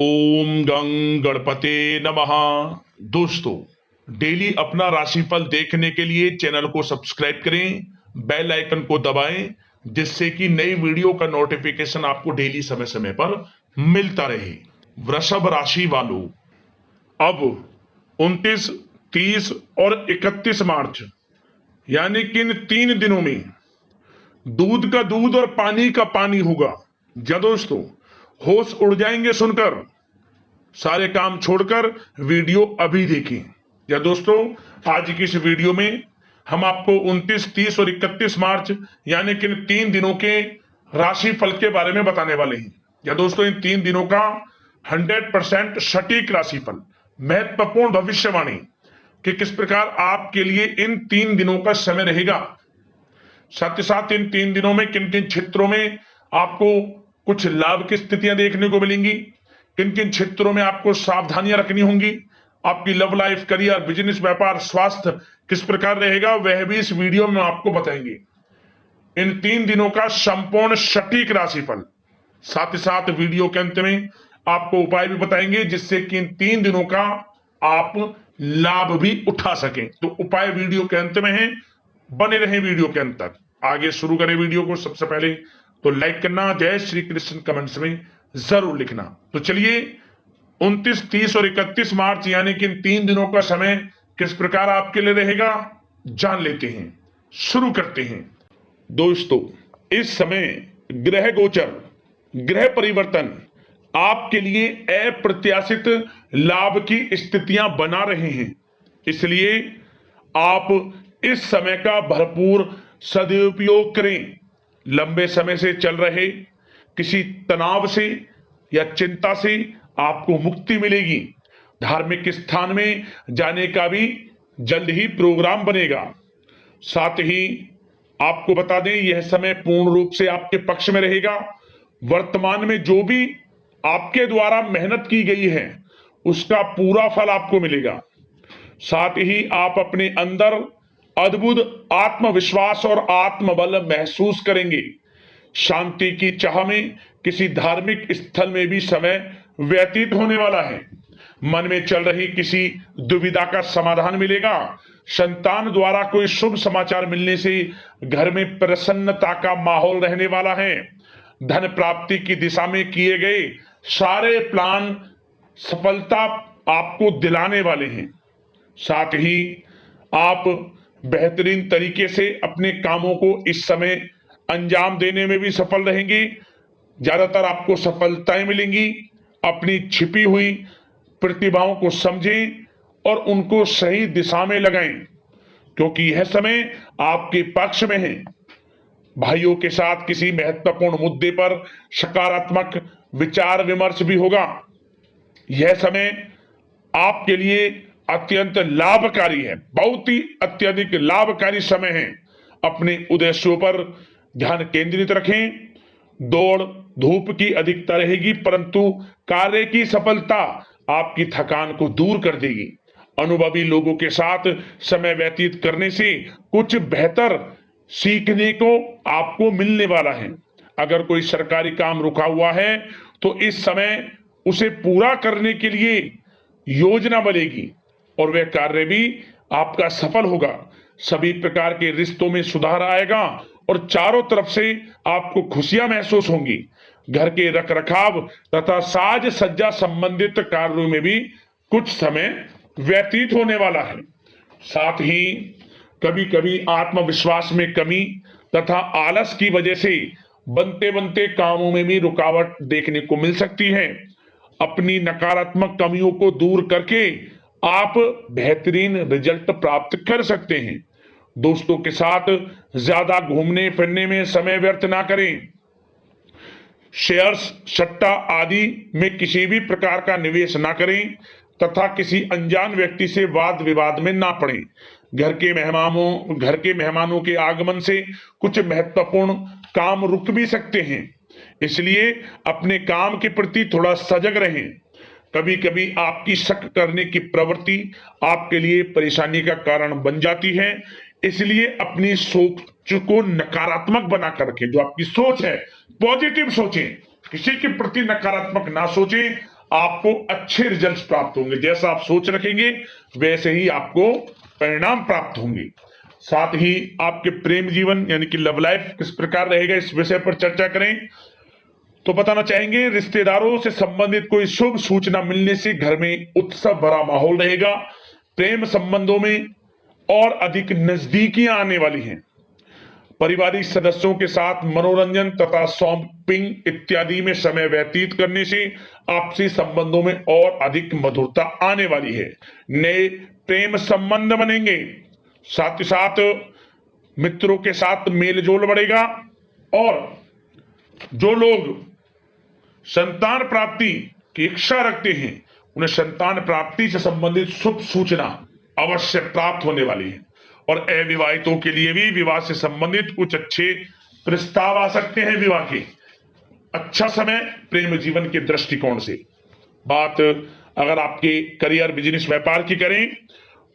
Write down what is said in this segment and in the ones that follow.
ओम गं गणपते नमः। दोस्तों, डेली अपना राशिफल देखने के लिए चैनल को सब्सक्राइब करें, बेल आइकन को दबाएं, जिससे कि नई वीडियो का नोटिफिकेशन आपको डेली समय समय पर मिलता रहे। वृषभ राशि वालों, अब 29, 30 और 31 मार्च यानी कि इन 3 दिनों में दूध का दूध और पानी का पानी होगा। या दोस्तों, होश उड़ जाएंगे सुनकर, सारे काम छोड़कर वीडियो अभी देखें। या दोस्तों, आज की इस वीडियो में हम आपको 29, 30 और 31 मार्च यानी कि इन 3 दिनों के राशि फल के बारे में बताने वाले हैं। या दोस्तों, इन 3 दिनों का 100% सटीक राशिफल, महत्वपूर्ण भविष्यवाणी कि किस प्रकार आपके लिए इन 3 दिनों का समय रहेगा। साथ ही साथ इन 3 दिनों में किन किन क्षेत्रों में आपको कुछ लाभ की स्थितियां देखने को मिलेंगी, किन किन क्षेत्रों में आपको सावधानियां रखनी होंगी, आपकी लव लाइफ, करियर, बिजनेस, व्यापार, स्वास्थ्य किस प्रकार रहेगा, वह भी इस वीडियो में आपको बताएंगे। इन 3 दिनों का संपूर्ण सटीक राशिफल, साथ ही साथ वीडियो के अंत में आपको उपाय भी बताएंगे जिससे कि इन 3 दिनों का आप लाभ भी उठा सकें। तो उपाय वीडियो के अंत में है, बने रहें वीडियो के अंत तक। आगे शुरू करें वीडियो को। सबसे पहले तो लाइक करना, जय श्री कृष्ण कमेंट्स में जरूर लिखना। तो चलिए 29, 30 और 31 मार्च यानी कि इन 3 दिनों का समय किस प्रकार आपके लिए रहेगा, जान लेते हैं। शुरू करते हैं। दोस्तों, इस समय ग्रह गोचर, ग्रह परिवर्तन आपके लिए अप्रत्याशित लाभ की स्थितियां बना रहे हैं, इसलिए आप इस समय का भरपूर सदुपयोग करें। लंबे समय से चल रहे किसी तनाव से या चिंता से आपको मुक्ति मिलेगी। धार्मिक स्थान में जाने का भी जल्द ही प्रोग्राम बनेगा। साथ ही आपको बता दें, यह समय पूर्ण रूप से आपके पक्ष में रहेगा। वर्तमान में जो भी आपके द्वारा मेहनत की गई है उसका पूरा फल आपको मिलेगा। साथ ही आप अपने अंदर अद्भुत आत्मविश्वास और आत्मबल महसूस करेंगे। शांति की चाह में किसी धार्मिक स्थल में भी समय व्यतीत होने वाला है। मन में चल रही किसी दुविधा का समाधान मिलेगा। संतान द्वारा कोई शुभ समाचार मिलने से घर में प्रसन्नता का माहौल रहने वाला है। धन प्राप्ति की दिशा में किए गए सारे प्लान सफलता आपको दिलाने वाले हैं। साथ ही आप बेहतरीन तरीके से अपने कामों को इस समय अंजाम देने में भी सफल रहेंगे। ज्यादातर आपको सफलताएं मिलेंगी। अपनी छिपी हुई प्रतिभाओं को समझें और उनको सही दिशा में लगाएं, क्योंकि यह समय आपके पक्ष में है। भाइयों के साथ किसी महत्वपूर्ण मुद्दे पर सकारात्मक विचार विमर्श भी होगा। यह समय आपके लिए अत्यंत लाभकारी है, बहुत ही अत्यधिक लाभकारी समय है। अपने उद्देश्यों पर ध्यान केंद्रित रखें। दौड़ धूप की अधिकता रहेगी, परंतु कार्य की सफलता आपकी थकान को दूर कर देगी। अनुभवी लोगों के साथ समय व्यतीत करने से कुछ बेहतर सीखने को आपको मिलने वाला है। अगर कोई सरकारी काम रुका हुआ है तो इस समय उसे पूरा करने के लिए योजना बनेगी और वह कार्य भी आपका सफल होगा। सभी प्रकार के रिश्तों में सुधार आएगा और चारों तरफ से आपको खुशियां महसूस होंगी। घर के रखरखाव तथा साज सज्जा संबंधित कार्यों में भी कुछ समय व्यतीत होने वाला है। साथ ही कभी कभी आत्मविश्वास में कमी तथा आलस की वजह से बनते बनते कामों में भी रुकावट देखने को मिल सकती है। अपनी नकारात्मक कमियों को दूर करके आप बेहतरीन रिजल्ट प्राप्त कर सकते हैं। दोस्तों के साथ ज्यादा घूमने फिरने में समय व्यर्थ ना करें। शेयर्स, सट्टा आदि में किसी भी प्रकार का निवेश ना करें तथा किसी अनजान व्यक्ति से वाद विवाद में ना पड़ें। घर के मेहमानों के आगमन से कुछ महत्वपूर्ण काम रुक भी सकते हैं, इसलिए अपने काम के प्रति थोड़ा सजग रहें। कभी कभी आपकी शक करने की प्रवृत्ति आपके लिए परेशानी का कारण बन जाती है, इसलिए अपनी सोच को नकारात्मक बनाकर रखें। जो आपकी सोच है, पॉजिटिव सोचें, किसी के प्रति नकारात्मक ना सोचें। आपको अच्छे रिजल्ट्स प्राप्त होंगे। जैसा आप सोच रखेंगे वैसे ही आपको परिणाम प्राप्त होंगे। साथ ही आपके प्रेम जीवन यानी कि लव लाइफ किस प्रकार रहेगा, इस विषय पर चर्चा करें तो बताना चाहेंगे रिश्तेदारों से संबंधित कोई शुभ सूचना मिलने से घर में उत्सव भरा माहौल रहेगा। प्रेम संबंधों में और अधिक नजदीकियां आने वाली हैं। पारिवारिक सदस्यों के साथ मनोरंजन तथा शॉपिंग इत्यादि में समय व्यतीत करने से आपसी संबंधों में और अधिक मधुरता आने वाली है। नए प्रेम संबंध बनेंगे। साथ ही साथ मित्रों के साथ मेलजोल बढ़ेगा। और जो लोग संतान प्राप्ति की इच्छा रखते हैं उन्हें संतान प्राप्ति से संबंधित शुभ सूचना अवश्य प्राप्त होने वाली है। और अविवाहितों के लिए भी विवाह से संबंधित कुछ अच्छे प्रस्ताव आ सकते हैं। विवाह के अच्छा समय प्रेम जीवन के दृष्टिकोण से। बात अगर आपके करियर बिजनेस व्यापार की करें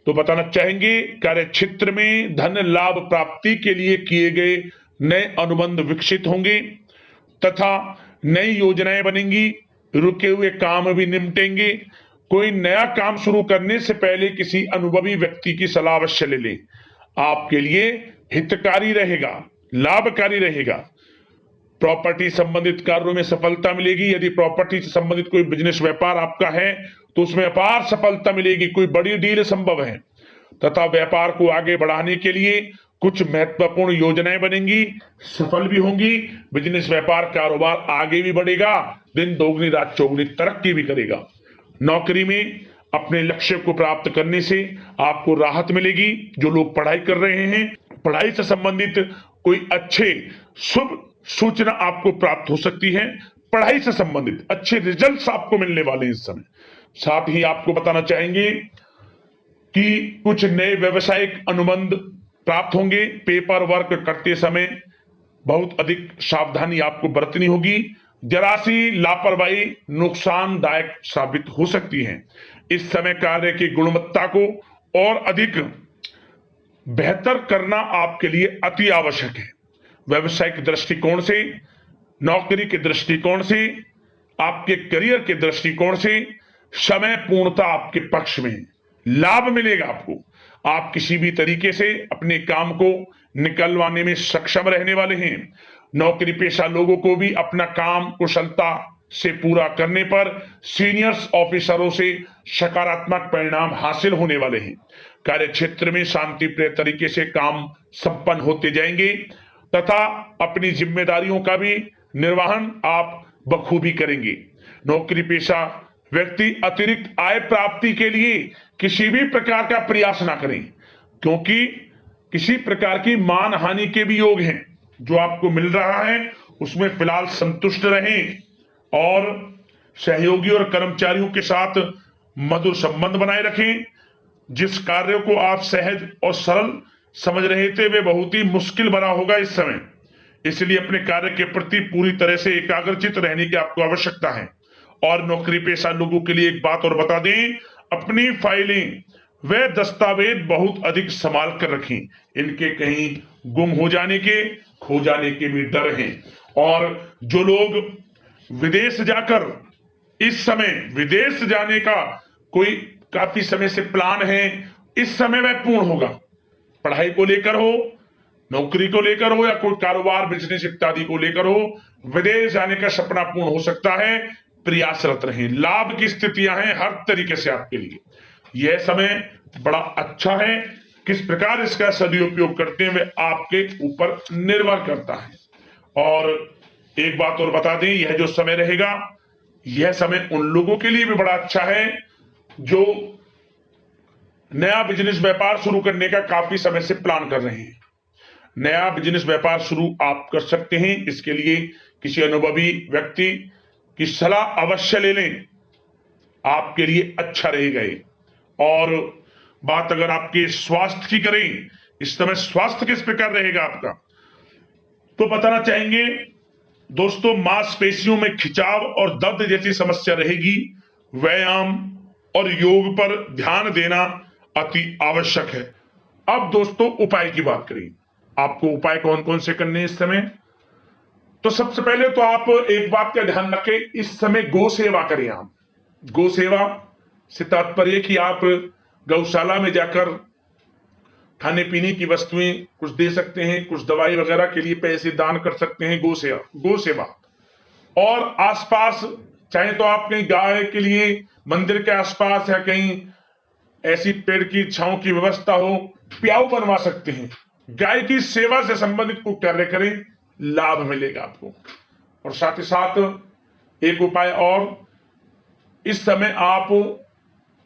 तो बताना चाहेंगे कार्य क्षेत्र में धन लाभ प्राप्ति के लिए किए गए नए अनुबंध विकसित होंगे तथा नई योजनाएं बनेंगी। रुके हुए काम भी निपटेंगे। कोई नया काम शुरू करने से पहले किसी अनुभवी व्यक्ति की सलाह अवश्य ले लें। आपके लिए हितकारी रहेगा, लाभकारी रहेगा। प्रॉपर्टी संबंधित कार्यों में सफलता मिलेगी। यदि प्रॉपर्टी से संबंधित कोई बिजनेस व्यापार आपका है तो उसमें अपार सफलता मिलेगी। कोई बड़ी डील संभव है तथा व्यापार को आगे बढ़ाने के लिए कुछ महत्वपूर्ण योजनाएं बनेंगी, सफल भी होंगी। बिजनेस व्यापार कारोबार आगे भी बढ़ेगा, दिन दोगुनी रात चौगुनी तरक्की भी करेगा। नौकरी में अपने लक्ष्य को प्राप्त करने से आपको राहत मिलेगी। जो लोग पढ़ाई कर रहे हैं, पढ़ाई से संबंधित कोई अच्छे शुभ सूचना आपको प्राप्त हो सकती है। पढ़ाई से संबंधित अच्छे रिजल्ट्स आपको मिलने वाले हैं इस समय। साथ ही आपको बताना चाहेंगे कि कुछ नए व्यवसायिक अनुबंध प्राप्त होंगे। पेपर वर्क करते समय बहुत अधिक सावधानी आपको बरतनी होगी। जरा सी लापरवाही नुकसानदायक साबित हो सकती है। इस समय कार्य की गुणवत्ता को और अधिक बेहतर करना आपके लिए अति आवश्यक है। व्यवसायिक दृष्टिकोण से, नौकरी के दृष्टिकोण से, आपके करियर के दृष्टिकोण से समय पूर्णता आपके पक्ष में है। लाभ मिलेगा आपको। आप किसी भी तरीके से अपने काम को निकलवाने में सक्षम रहने वाले हैं। नौकरी पेशा लोगों को भी अपना काम कुशलता से पूरा करने पर सीनियर्स ऑफिसरों से सकारात्मक परिणाम हासिल होने वाले हैं। कार्य क्षेत्र में शांतिप्रिय तरीके से काम संपन्न होते जाएंगे तथा अपनी जिम्मेदारियों का भी निर्वहन आप बखूबी करेंगे। नौकरी पेशा व्यक्ति अतिरिक्त आय प्राप्ति के लिए किसी भी प्रकार का प्रयास ना करें, क्योंकि किसी प्रकार की मान हानि के भी योग हैं। जो आपको मिल रहा है उसमें फिलहाल संतुष्ट रहें और सहयोगी और कर्मचारियों के साथ मधुर संबंध बनाए रखें। जिस कार्य को आप सहज और सरल समझ रहे थे वे बहुत ही मुश्किल बना होगा इस समय। इसलिए अपने कार्य के प्रति पूरी तरह से एकाग्रचित रहने की आपको आवश्यकता है। और नौकरी पेशा लोगों के लिए एक बात और बता दें, अपनी फाइलें वे दस्तावेज बहुत अधिक संभाल कर रखें। इनके कहीं गुम हो जाने के, खो जाने के भी डर हैं। और जो लोग विदेश जाकर इस समय विदेश जाने का कोई काफी समय से प्लान है, इस समय वह पूर्ण होगा। पढ़ाई को लेकर हो, नौकरी को लेकर हो या कोई कारोबार बिजनेस इत्यादि को लेकर हो, विदेश जाने का सपना पूर्ण हो सकता है। प्रयासरत रहें। लाभ की स्थितियां हैं हर तरीके से आपके लिए। यह समय बड़ा अच्छा है। किस प्रकार इसका सदुपयोग करते हैं वे आपके ऊपर निर्भर करता है। और एक बात और बता दें, यह जो समय रहेगा यह समय उन लोगों के लिए भी बड़ा अच्छा है जो नया बिजनेस व्यापार शुरू करने का काफी समय से प्लान कर रहे हैं। नया बिजनेस व्यापार शुरू आप कर सकते हैं। इसके लिए किसी अनुभवी व्यक्ति की सलाह अवश्य ले लें, आपके लिए अच्छा रहेगा। और बात अगर आपके स्वास्थ्य की करें, इस समय स्वास्थ्य किस प्रकार रहेगा आपका, तो बताना चाहेंगे दोस्तों, मांसपेशियों में खिंचाव और दर्द जैसी समस्या रहेगी। व्यायाम और योग पर ध्यान देना अति आवश्यक है। अब दोस्तों उपाय की बात करें, आपको उपाय कौन कौन से करने इस समय। तो सबसे पहले तो आप एक बात का ध्यान रखें, इस समय गौ सेवा करें। आप गौ सेवा से तात्पर्य कि आप गौशाला में जाकर खाने पीने की वस्तुएं कुछ दे सकते हैं, कुछ दवाई वगैरह के लिए पैसे दान कर सकते हैं। गौ सेवा और आसपास चाहे तो आप कहीं गाय के लिए मंदिर के आसपास या कहीं ऐसी पेड़ की छांव की व्यवस्था हो, प्याऊ बनवा सकते हैं। गाय की सेवा से संबंधित को कार्य करें, लाभ मिलेगा आपको। और साथ ही साथ एक उपाय और, इस समय आप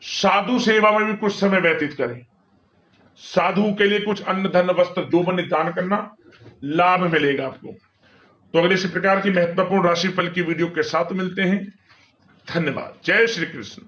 साधु सेवा में भी कुछ समय व्यतीत करें। साधु के लिए कुछ अन्न धन वस्त्र जो बने दान करना, लाभ मिलेगा आपको। तो अगले इसी प्रकार की महत्वपूर्ण राशिफल की वीडियो के साथ मिलते हैं। धन्यवाद। जय श्री कृष्ण।